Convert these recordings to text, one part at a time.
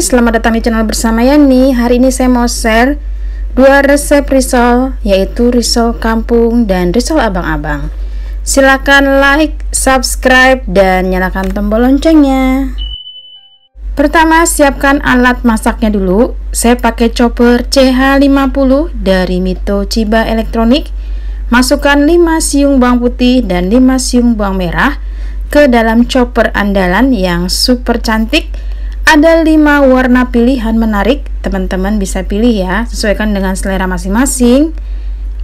selamat datang di channel bersama Yani. Hari ini saya mau share 2 resep risol, yaitu risol kampung dan risol abang-abang. Silakan like, subscribe, dan nyalakan tombol loncengnya. Pertama, siapkan alat masaknya dulu. Saya pakai chopper CH50 dari Mito Chiba Elektronik. Masukkan 5 siung bawang putih dan 5 siung bawang merah ke dalam chopper andalan yang super cantik. Ada 5 warna pilihan menarik, teman-teman bisa pilih ya, sesuaikan dengan selera masing-masing.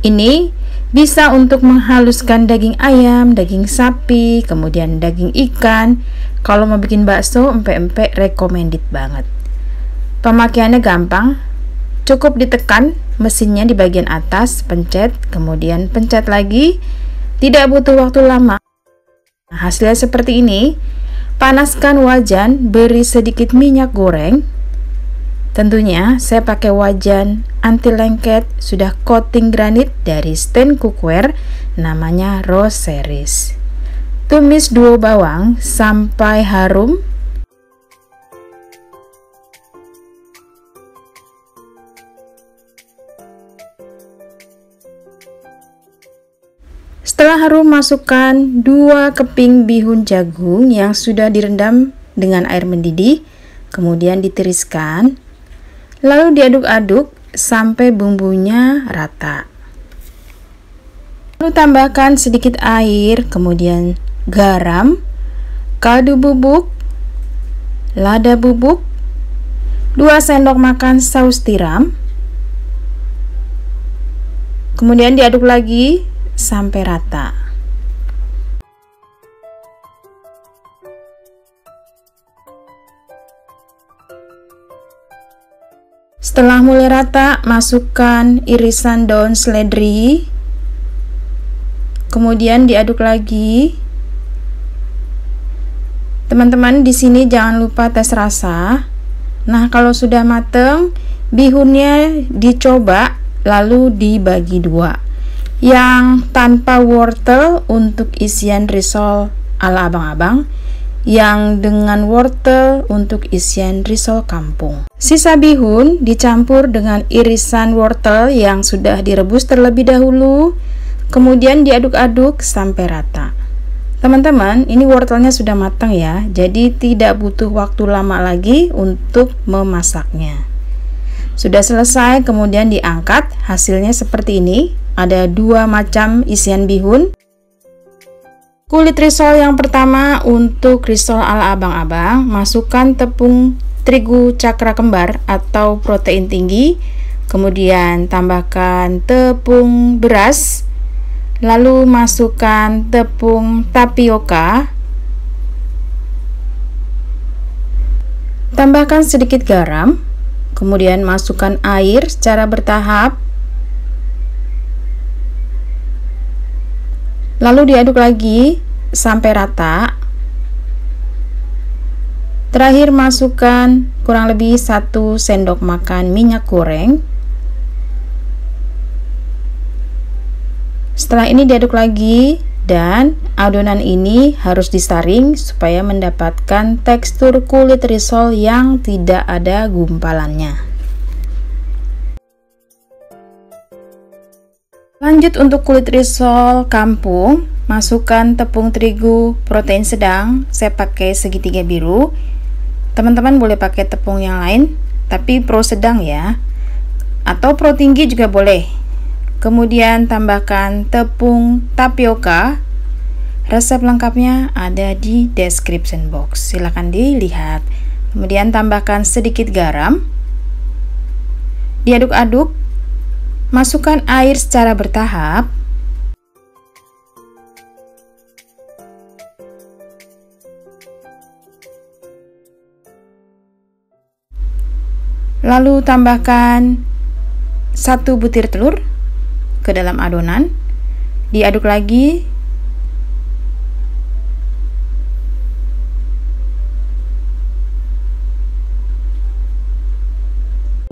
Ini bisa untuk menghaluskan daging ayam, daging sapi, kemudian daging ikan. Kalau mau bikin bakso empek-empek, recommended banget. Pemakaiannya gampang, cukup ditekan mesinnya di bagian atas, pencet, kemudian pencet lagi, tidak butuh waktu lama. Hasilnya seperti ini. Panaskan wajan, beri sedikit minyak goreng. Tentunya saya pakai wajan anti lengket, sudah coating granit dari stand cookware, namanya Rose Series. Tumis 2 bawang sampai harum. Setelah harum, masukkan 2 keping bihun jagung yang sudah direndam dengan air mendidih, kemudian ditiriskan, lalu diaduk-aduk sampai bumbunya rata. Lalu tambahkan sedikit air, kemudian garam, kaldu bubuk, lada bubuk, 2 sendok makan saus tiram, kemudian diaduk lagi sampai rata. Setelah mulai rata, masukkan irisan daun seledri, kemudian diaduk lagi. Teman-teman, di sini jangan lupa tes rasa. Nah, kalau sudah mateng, bihunnya dicoba lalu dibagi 2. Yang tanpa wortel untuk isian risol ala abang-abang, yang dengan wortel untuk isian risol kampung. Sisa bihun dicampur dengan irisan wortel yang sudah direbus terlebih dahulu, kemudian diaduk-aduk sampai rata. Teman-teman, ini wortelnya sudah matang ya, jadi tidak butuh waktu lama lagi untuk memasaknya. Sudah selesai, kemudian diangkat. Hasilnya seperti ini. Ada 2 macam isian bihun. Kulit risol yang pertama untuk risol ala abang-abang, masukkan tepung terigu cakra kembar atau protein tinggi, kemudian tambahkan tepung beras, lalu masukkan tepung tapioka, tambahkan sedikit garam, kemudian masukkan air secara bertahap, lalu diaduk lagi sampai rata. Terakhir masukkan kurang lebih 1 sendok makan minyak goreng. Setelah ini diaduk lagi, dan adonan ini harus disaring supaya mendapatkan tekstur kulit risol yang tidak ada gumpalannya. Lanjut untuk kulit risol kampung, masukkan tepung terigu protein sedang, saya pakai segitiga biru. Teman-teman boleh pakai tepung yang lain, tapi pro sedang ya, atau pro tinggi juga boleh. Kemudian tambahkan tepung tapioka. Resep lengkapnya ada di description box, silahkan dilihat. Kemudian tambahkan sedikit garam, diaduk-aduk. Masukkan air secara bertahap. Lalu tambahkan 1 butir telur ke dalam adonan. Diaduk lagi.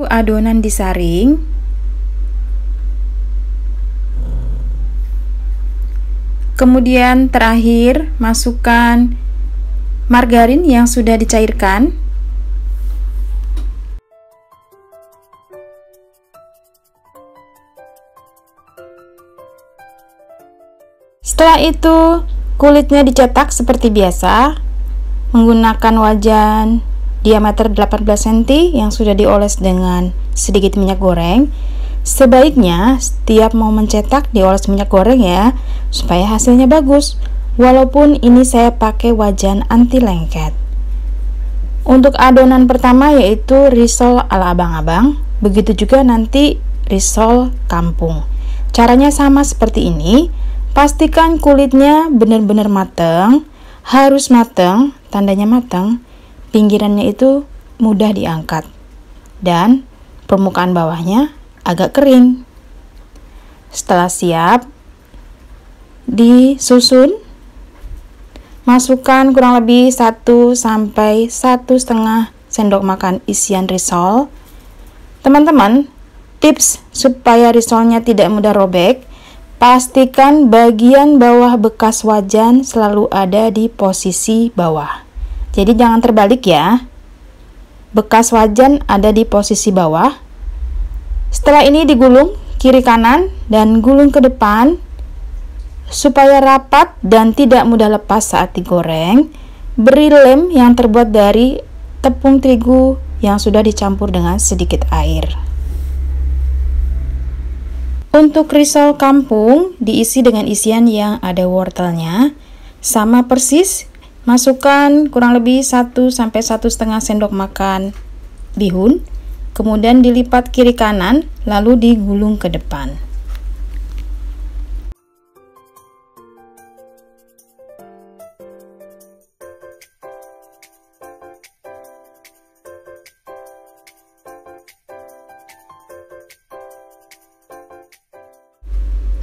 Adonan disaring. Kemudian terakhir masukkan margarin yang sudah dicairkan. Setelah itu, kulitnya dicetak seperti biasa menggunakan wajan diameter 18 cm yang sudah dioles dengan sedikit minyak goreng. Sebaiknya setiap mau mencetak dioles minyak goreng ya, supaya hasilnya bagus. Walaupun ini saya pakai wajan anti lengket. Untuk adonan pertama yaitu risol ala abang-abang, begitu juga nanti risol kampung. Caranya sama seperti ini. Pastikan kulitnya benar-benar matang, harus matang, tandanya matang, pinggirannya itu mudah diangkat, dan permukaan bawahnya agak kering. Setelah siap, disusun, masukkan kurang lebih 1 sampai 1,5 sendok makan isian risol. Teman-teman, tips supaya risolnya tidak mudah robek, pastikan bagian bawah bekas wajan selalu ada di posisi bawah. Jadi jangan terbalik ya. Bekas wajan ada di posisi bawah. Setelah ini digulung kiri kanan dan gulung ke depan supaya rapat dan tidak mudah lepas saat digoreng. Beri lem yang terbuat dari tepung terigu yang sudah dicampur dengan sedikit air. Untuk risol kampung diisi dengan isian yang ada wortelnya, sama persis, masukkan kurang lebih 1 sampai 1,5 sendok makan bihun, kemudian dilipat kiri kanan, lalu digulung ke depan.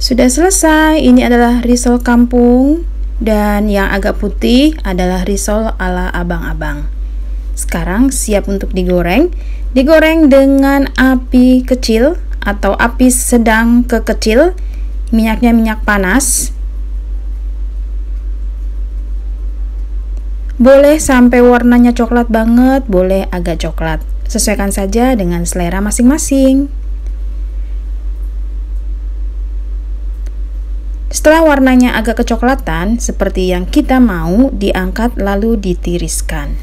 Sudah selesai. Ini adalah risol kampung, dan yang agak putih adalah risol ala abang-abang. Sekarang siap untuk digoreng. Digoreng dengan api kecil atau api sedang ke kecil. Minyaknya minyak panas. Boleh sampai warnanya coklat banget, boleh agak coklat. Sesuaikan saja dengan selera masing-masing. Setelah warnanya agak kecoklatan, seperti yang kita mau, diangkat lalu ditiriskan.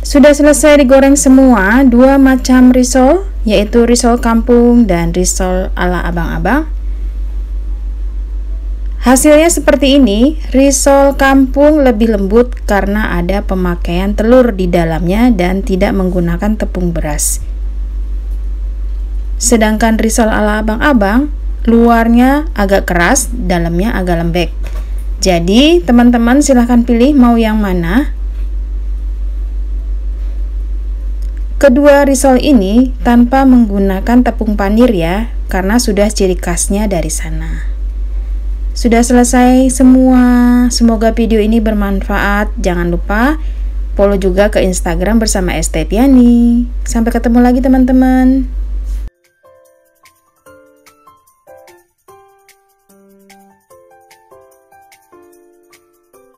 Sudah selesai digoreng semua, 2 macam risol, yaitu risol kampung dan risol ala abang-abang. Hasilnya seperti ini. Risol kampung lebih lembut karena ada pemakaian telur di dalamnya dan tidak menggunakan tepung beras. Sedangkan risol ala abang-abang, luarnya agak keras, dalamnya agak lembek. Jadi teman-teman silahkan pilih mau yang mana. Kedua risol ini tanpa menggunakan tepung panir ya, karena sudah ciri khasnya dari sana. Sudah selesai semua. Semoga video ini bermanfaat. Jangan lupa follow juga ke Instagram bersama Estepiani. Sampai ketemu lagi teman-teman.